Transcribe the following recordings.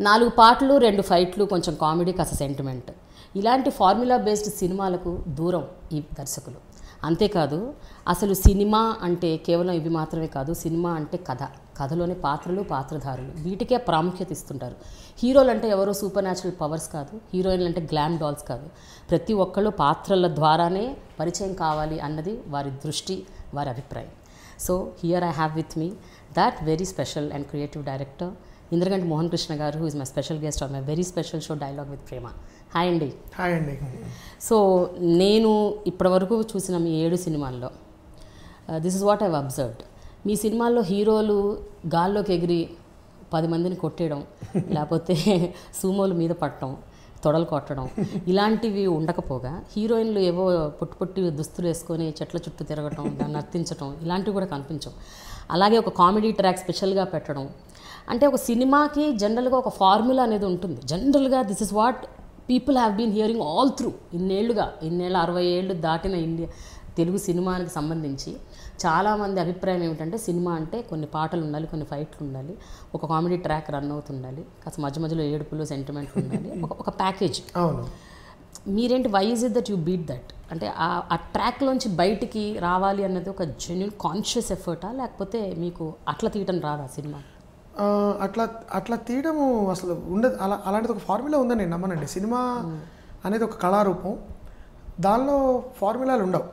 నాలుగు పాటలు 2 ఫైట్లు కొంచెం కామెడీ కాస్త సెంటిమెంట్ ఇలాంటి ఫార్ములా బేస్డ్ సినిమాలకు దూరం ఈ దర్శకులు. అంతేకాదు అసలు సినిమా అంటే కేవలం ఇవి మాత్రమే కాదు, సినిమా అంటే కథ, కథలోని పాత్రలు పాత్రధారులు వీటికే ప్రాముఖ్యత ఇస్తుంటారు. హీరోలు అంటే ఎవరో సూపర్ న్యాచురల్ పవర్స్ కాదు, హీరోయిన్లు అంటే గ్లామ్ డాల్స్ కాదు, ప్రతి ఒక్కళ్ళు పాత్రల ద్వారానే పరిచయం కావాలి అన్నది వారి దృష్టి, వారి అభిప్రాయం. So here I have with me that very special and creative director Indraganti Mohan Krishna garu, who is my special guest on my very special show dialogue with Prema. Hi అండి. హాయ్ అండి. సో నేను ఇప్పటివరకు చూసిన మీ 7 సినిమాల్లో this is what I've observed. మీ సినిమాల్లో హీరోలు గాల్లోకి ఎగిరి 10 మందిని కొట్టేయడం, లేకపోతే సూమోల మీద పట్టడం, తొడలు కొట్టడం ఇలాంటివి ఉండకపోగా హీరోయిన్లు ఏవో పొట్టి దుస్తులు వేసుకొని చెట్ల చుట్టూ తిరగటం, దాన్ని నర్తించడం ఇలాంటివి కూడా కనిపించవు. అలాగే ఒక కామెడీ ట్రాక్ స్పెషల్గా పెట్టడం, అంటే ఒక సినిమాకి జనరల్గా ఒక ఫార్ములా అనేది ఉంటుంది. జనరల్గా this is what people have been hearing all through ఇన్నేళ్ళు 60 ఏళ్ళు దాటిన ఇండియా తెలుగు సినిమానికి సంబంధించి చాలామంది అభిప్రాయం ఏమిటంటే సినిమా అంటే కొన్ని పాటలు ఉండాలి, కొన్ని ఫైట్లు ఉండాలి, ఒక కామెడీ ట్రాక్ రన్ అవుతుండాలి, కాస్త మధ్య మధ్యలో ఏడుపులు సెంటిమెంట్లు ఉండాలి, ఒక ప్యాకేజ్. అవును. మీరేంటి, why is it that you beat that? అంటే ఆ ట్రాక్లోంచి బయటికి రావాలి అన్నది ఒక జెన్యూన్ కాన్షియస్ ఎఫర్టా, లేకపోతే మీకు అట్లా తీయటం రాదా సినిమా? అట్లా తీయడము అసలు ఉండదు. అలాంటిది ఒక ఫార్ములా ఉందని నేను నమ్మనండి. సినిమా అనేది ఒక కళారూపం, దానిలో ఫార్ములాలు ఉండవు.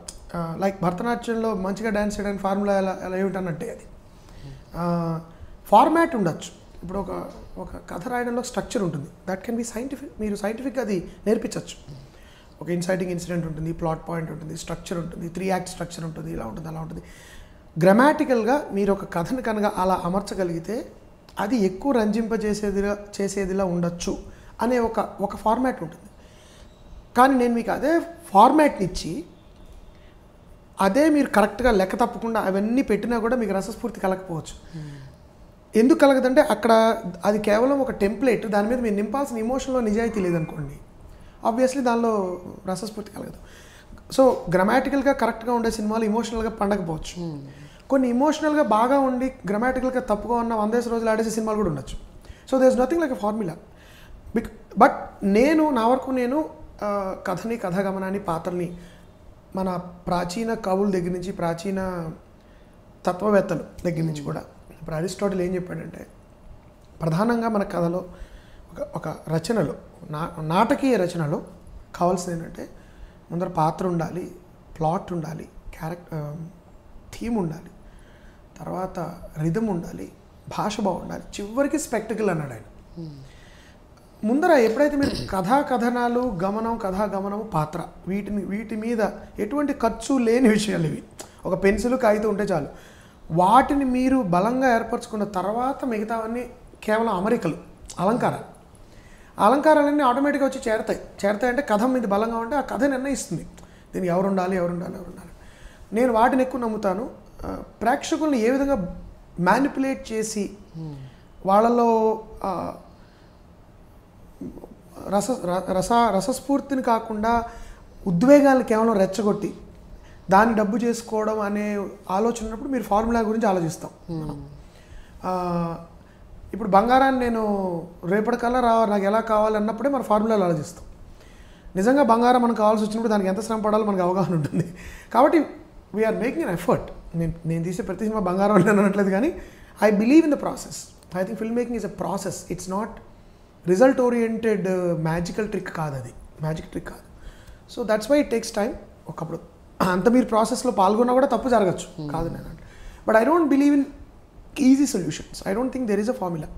లైక్ భరతనాట్యంలో మంచిగా డ్యాన్స్ చేయడానికి ఫార్ములా ఎలా ఏమిటన్నట్టే అది. ఫార్మాట్ ఉండొచ్చు. ఇప్పుడు ఒక కథ రాయడంలో స్ట్రక్చర్ ఉంటుంది, దట్ కెన్ బి సైంటిఫిక్. మీరు సైంటిఫిక్గా అది నేర్పించవచ్చు. ఒక ఇన్సైటింగ్ ఇన్సిడెంట్ ఉంటుంది, ప్లాట్ పాయింట్ ఉంటుంది, స్ట్రక్చర్ ఉంటుంది, 3 యాక్ట్ స్ట్రక్చర్ ఉంటుంది, ఇలా ఉంటుంది అలా ఉంటుంది. గ్రామాటికల్గా మీరు ఒక కథను కనుక అలా అమర్చగలిగితే అది ఎక్కువ చేసేదిలా ఉండొచ్చు అనే ఒక ఫార్మాట్ ఉంటుంది. కానీ నేను మీకు అదే ఫార్మాట్ని ఇచ్చి అదే మీరు కరెక్ట్గా లెక్క తప్పకుండా అవన్నీ పెట్టినా కూడా మీకు రసస్ఫూర్తి కలగకపోవచ్చు. ఎందుకు కలగదంటే అక్కడ అది కేవలం ఒక టెంప్లెట్, దాని మీద మీరు నింపాల్సిన ఇమోషన్లో నిజాయితీ లేదనుకోండి, ఆబ్వియస్లీ దానిలో రసస్ఫూర్తి కలగదు. సో గ్రామాటికల్గా కరెక్ట్గా ఉండే సినిమాలు ఇమోషనల్గా పండకపోవచ్చు. కొన్ని ఇమోషనల్గా బాగా ఉండి గ్రామాటికల్గా తప్పుగా ఉన్న 100 రోజులు ఆడేసే సినిమాలు కూడా ఉండొచ్చు. So there is nothing like a formula. But నా వరకు నేను కథని, కథాగమనాన్ని, పాత్రని మన ప్రాచీన కవుల దగ్గర నుంచి, ప్రాచీన తత్వవేత్తలు దగ్గర నుంచి కూడా, ఇప్పుడు అరిస్టాటిల్ ఏం చెప్పాడంటే ప్రధానంగా మన కథలో ఒక రచనలో, నాటకీయ రచనలో కావాల్సింది ఏంటంటే ముందర పాత్ర ఉండాలి, ప్లాట్ ఉండాలి, థీమ్ ఉండాలి, తర్వాత రిథమ్ ఉండాలి, భాష బాగుండాలి, చివరికి స్పెక్టికల్ అన్నాడు ఆయన. ముందర ఎప్పుడైతే మీరు కథనాలు, కథాగమనము, పాత్ర వీటి మీద ఎటువంటి ఖర్చు లేని విషయాలు ఇవి, ఒక పెన్సిల్ కాగితం ఉంటే చాలు, వాటిని మీరు బలంగా ఏర్పరచుకున్న తర్వాత మిగతావన్నీ కేవలం అమరికలు, అలంకారాలన్నీ ఆటోమేటిక్గా వచ్చి చేరతాయి అంటే కథ మీద బలంగా ఉంటే ఆ కథ నిర్ణయిస్తుంది దీనికి ఎవరు ఉండాలి. నేను వాటిని ఎక్కువ నమ్ముతాను. ప్రేక్షకుల్ని ఏ విధంగా మ్యానిపులేట్ చేసి వాళ్ళలో రసస్ఫూర్తిని కాకుండా ఉద్వేగాలను కేవలం రెచ్చగొట్టి దాన్ని డబ్బు చేసుకోవడం అనే ఆలోచన ఉన్నప్పుడు మీరు ఫార్ములా గురించి ఆలోచిస్తాం. ఇప్పుడు బంగారాన్ని నేను రేపటికల్లా నాకు ఎలా కావాలన్నప్పుడే మన ఫార్ములాలు ఆలోచిస్తాం. నిజంగా బంగారం మనకు కావాల్సి వచ్చినప్పుడు దానికి ఎంత శ్రమ పడాలో మనకు అవగాహన ఉంటుంది. కాబట్టి వీఆర్ మేకింగ్ అన్ ఎఫర్ట్. నేను తీసే ప్రతి సినిమా బంగారం అని అనట్లేదు, కానీ I believe in the process. I think film making is a process. It's not result oriented magical trick కాదు, అది మ్యాజిక్ ట్రిక్ కాదు. So that's why it takes time. ఒకప్పుడు అంత మీరు ప్రాసెస్లో పాల్గొన్నా కూడా తప్పు జరగచ్చు, కాదు నేను అంటే. But I don't believe in easy solutions. I don't think there is a formula.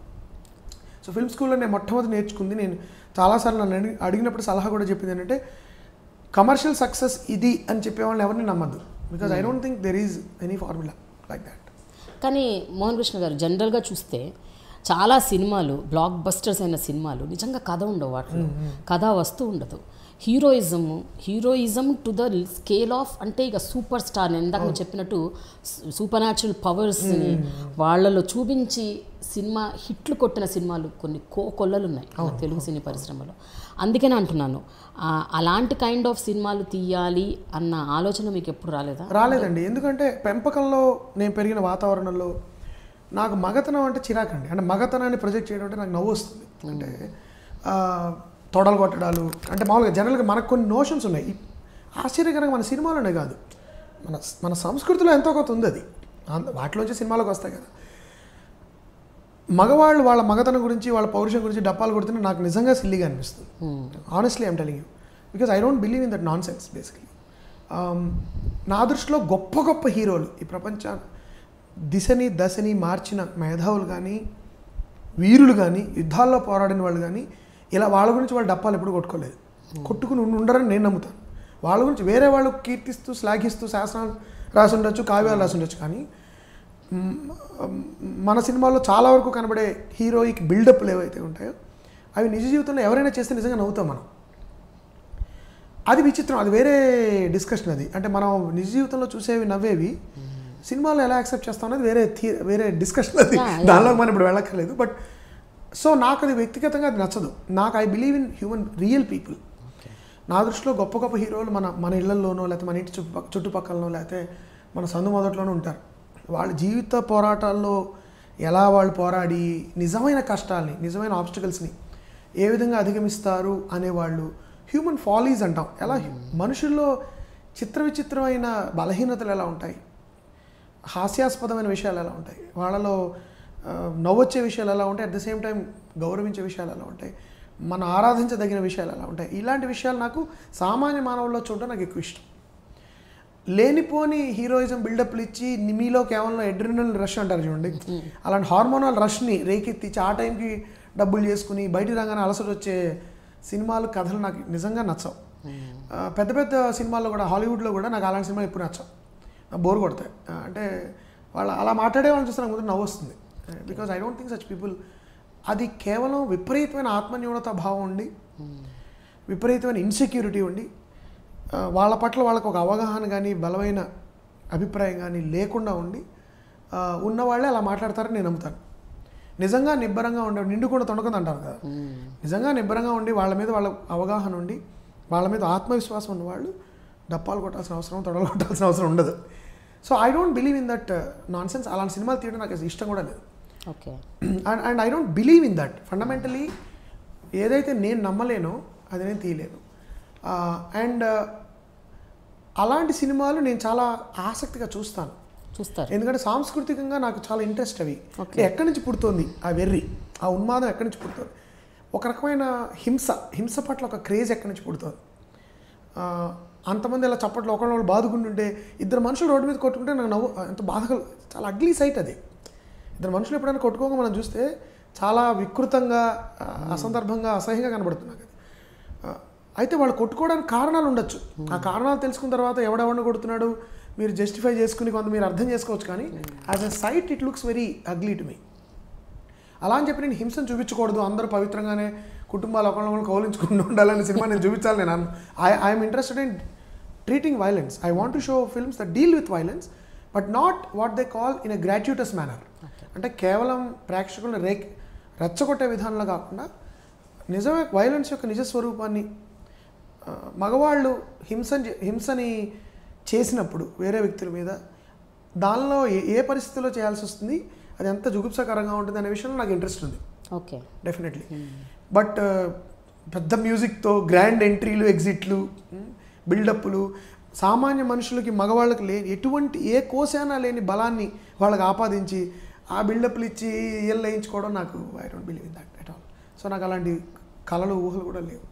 So film స్కూల్లో నేను మొట్టమొదటి నేర్చుకుంది, నేను చాలాసార్లు నన్ను అడిగినప్పుడు సలహా కూడా చెప్పింది ఏంటంటే కమర్షియల్ సక్సెస్ ఇది అని చెప్పేవాళ్ళని ఎవరిని నమ్మద్దు. Because I don't think there is any formula like that. కానీ మోహన్ కృష్ణ గారు, జనరల్గా చూస్తే చాలా సినిమాలు బ్లాక్ బస్టర్స్ అయిన సినిమాలు నిజంగా కథ ఉండవు వాటిలో, కథ వస్తూ ఉండదు. Heroism to the scale of అంటే ఇక సూపర్ స్టార్, ఇందాక నేను చెప్పినట్టు సూపర్ న్యాచురల్ పవర్స్ని వాళ్ళలో చూపించి సినిమా హిట్లు కొట్టిన సినిమాలు కొన్ని కొల్లలు ఉన్నాయి తెలుగు సినీ పరిశ్రమలో. అందుకనే అంటున్నాను, అలాంటి కైండ్ ఆఫ్ సినిమాలు తీయాలి అన్న ఆలోచన మీకు ఎప్పుడు రాలేదా? రాలేదండి. ఎందుకంటే పెంపకంలో నేను పెరిగిన వాతావరణంలో నాకు మగతనం అంటే చిరాకండి. అంటే మగతనాన్ని ప్రొజెక్ట్ చేయడం అంటే నాకు నవ్వు వస్తుంది. అంటే తొడలు కొట్టడాలు అంటే మామూలుగా జనరల్గా మనకు కొన్ని నోషన్స్ ఉన్నాయి. ఆశ్చర్యకరంగా మన సినిమాలోనే కాదు, మన సంస్కృతిలో ఎంతో కొంత ఉంది. అది వాటిలోంచి సినిమాలోకి వస్తాయి కదా. మగవాళ్ళు వాళ్ళ మగతనం గురించి వాళ్ళ పౌరుషం గురించి డప్పాలు కొడుతుంటే నాకు నిజంగా సిల్లీగా అనిపిస్తుంది. Honestly I'm telling you, because I don't believe in that non sense. Basically నా దృష్టిలో గొప్ప గొప్ప హీరోలు ఈ ప్రపంచాన్ని దశని మార్చిన మేధావులు కానీ వీరులు కానీ యుద్ధాల్లో పోరాడిన వాళ్ళు కానీ ఇలా వాళ్ళ గురించి వాళ్ళు డప్పాలు ఎప్పుడు కొట్టుకోలేదు, కొట్టుకుని ఉండరని నేను నమ్ముతాను. వాళ్ళ గురించి వేరే వాళ్ళు కీర్తిస్తూ శ్లాఘిస్తూ శాసనాలు రాసి ఉండొచ్చు, కావ్యాలు రాసి ఉండొచ్చు, కానీ మన సినిమాల్లో చాలా వరకు కనబడే హీరోయిక్ బిల్డప్లు ఏవైతే ఉంటాయో అవి నిజ జీవితంలో ఎవరైనా చేస్తే నిజంగా నవ్వుతాం మనం. అది విచిత్రం, అది వేరే డిస్కషన్. అది అంటే మనం నిజ జీవితంలో చూసేవి నవ్వేవి సినిమాలో ఎలా యాక్సెప్ట్ చేస్తాం అనేది వేరే డిస్కషన్. అది దానిలో మనం ఇప్పుడు వెళ్ళక్కర్లేదు. బట్ సో నాకు అది వ్యక్తిగతంగా అది నచ్చదు. నాకు I believe in human real people. నా దృష్టిలో గొప్ప గొప్ప హీరోలు మన ఇళ్లలోనో లేకపోతే మన ఇంటి చుట్టుపక్కలనో లేకపోతే మన సందు మొదట్లోనూ ఉంటారు. వాళ్ళ జీవిత పోరాటాల్లో ఎలా వాళ్ళు పోరాడి నిజమైన కష్టాలని నిజమైన ఆబ్స్టికల్స్ని ఏ విధంగా అధిగమిస్తారు అనేవాళ్ళు హ్యూమన్ ఫాలీస్ అంటాం. ఎలా మనుషుల్లో విచిత్రమైన బలహీనతలు ఎలా ఉంటాయి, హాస్యాస్పదమైన విషయాలు ఎలా ఉంటాయి, వాళ్ళలో నవ్వొచ్చే విషయాలు ఎలా ఉంటాయి, అట్ ద సేమ్ టైం గౌరవించే విషయాలు ఎలా ఉంటాయి, మనం ఆరాధించదగిన విషయాలు ఎలా ఉంటాయి, ఇలాంటి విషయాలు నాకు సామాన్య మానవుల్లో చూడడం నాకు ఎక్కువ ఇష్టం. లేనిపోని హీరోయిజం బిల్డప్లు ఇచ్చి మీలో కేవలం అడ్రినల్ రష్ అంటారు చూడండి, అలాంటి హార్మోనల్ రష్ని రేకెత్తించి ఆ టైంకి డబ్బులు చేసుకుని బయటికి రాగానే అలసట వచ్చే సినిమాలు కథలు నాకు నిజంగా నచ్చవు. పెద్ద పెద్ద సినిమాల్లో కూడా హాలీవుడ్లో కూడా నాకు అలాంటి సినిమాలు ఎప్పుడు నచ్చవు, బోర్ కొడతాయి. అంటే వాళ్ళు అలా మాట్లాడే వాళ్ళని చూస్తే నాకు ముందు నవ్వు వస్తుంది. Because I don't think such people. అది కేవలం విపరీతమైన ఆత్మన్యూనత భావం ఉండి విపరీతమైన ఇన్సెక్యూరిటీ ఉండి వాళ్ళ పట్ల వాళ్ళకు ఒక అవగాహన కానీ బలమైన అభిప్రాయం కానీ లేకుండా ఉండి ఉన్నవాళ్ళే అలా మాట్లాడతారని నేను నమ్ముతాను. నిజంగా నిబ్బరంగా ఉండే నిండు కూడా తొండకంది అంటారు కదా, నిజంగా నిబ్బరంగా ఉండి వాళ్ళ మీద వాళ్ళ అవగాహన ఉండి వాళ్ళ మీద ఆత్మవిశ్వాసం ఉన్నవాళ్ళు డప్పాలు కొట్టాల్సిన అవసరం తొడలు కొట్టాల్సిన అవసరం ఉండదు. So I don't believe in that non sense. అలాంటి సినిమాలు తీయడం నాకు ఇష్టం కూడా లేదు. Okay. And I don't believe in that. Fundamentally ఏదైతే నేను నమ్మలేనో అది నేను తీయలేను. అండ్ అలాంటి సినిమాలు నేను చాలా ఆసక్తిగా చూస్తాను. ఎందుకంటే సాంస్కృతికంగా నాకు చాలా ఇంట్రెస్ట్ అవి. ఎక్కడి నుంచి పుడుతోంది ఆ వెర్రి, ఆ ఉన్మాదం ఎక్కడి నుంచి పుడుతుంది, ఒక రకమైన హింస పట్ల ఒక క్రేజ్ ఎక్కడి నుంచి పుడుతుంది. అంతమంది ఇలా చప్పట్లు ఒకళ్ళు బాదుకుంటుంటే ఇద్దరు మనుషులు రోడ్డు మీద కొట్టుకుంటే నాకు నవ్వు ఎంత బాధ, చాలా అగ్లీ సైట్ అది. ఇద్దరు మనుషులు ఎప్పుడైనా కొట్టుకోగా మనం చూస్తే చాలా వికృతంగా అసందర్భంగా అసహ్యంగా కనబడుతుంది నాకు అది. అయితే వాళ్ళు కొట్టుకోవడానికి కారణాలు ఉండొచ్చు. ఆ కారణాలు తెలుసుకున్న తర్వాత ఎవడెవడిని కొడుతున్నాడు మీరు జస్టిఫై చేసుకుని కొంత మీరు అర్థం చేసుకోవచ్చు, కానీ as a sight it looks very ugly to me. అలా అని చెప్పి నేను హింసను చూపించకూడదు, అందరూ పవిత్రంగానే కుటుంబాలు ఒకళ్ళొకళ్ళు కౌలించుకుంటూ ఉండాలని సినిమా నేను చూపించాలి. నేను I'm interested in treating violence. I want to show films that deal with violence but not what they call in a gratuitous manner. అంటే కేవలం ప్రేక్షకులను రెచ్చగొట్టే విధానంలో కాకుండా నిజమే వైలెన్స్ యొక్క నిజ స్వరూపాన్ని, మగవాళ్ళు హింసని చేసినప్పుడు వేరే వ్యక్తుల మీద దానిలో ఏ పరిస్థితిలో చేయాల్సి వస్తుంది, అది ఎంత జుగుప్సకరంగా ఉంటుంది అనే విషయంలో నాకు ఇంట్రెస్ట్ ఉంది. Okay, definitely. బట్ పెద్ద మ్యూజిక్తో గ్రాండ్ ఎంట్రీలు, ఎగ్జిట్లు, బిల్డప్లు సామాన్య మనుషులకి మగవాళ్ళకి ఎటువంటి ఏ కోశానా లేని బలాన్ని వాళ్ళకి ఆపాదించి ఆ బిల్డప్లు ఇచ్చి ఇయర్లు వేయించుకోవడం నాకు I don't believe in that at all. So నాకు అలాంటి కళలు ఊహలు కూడా లేవు.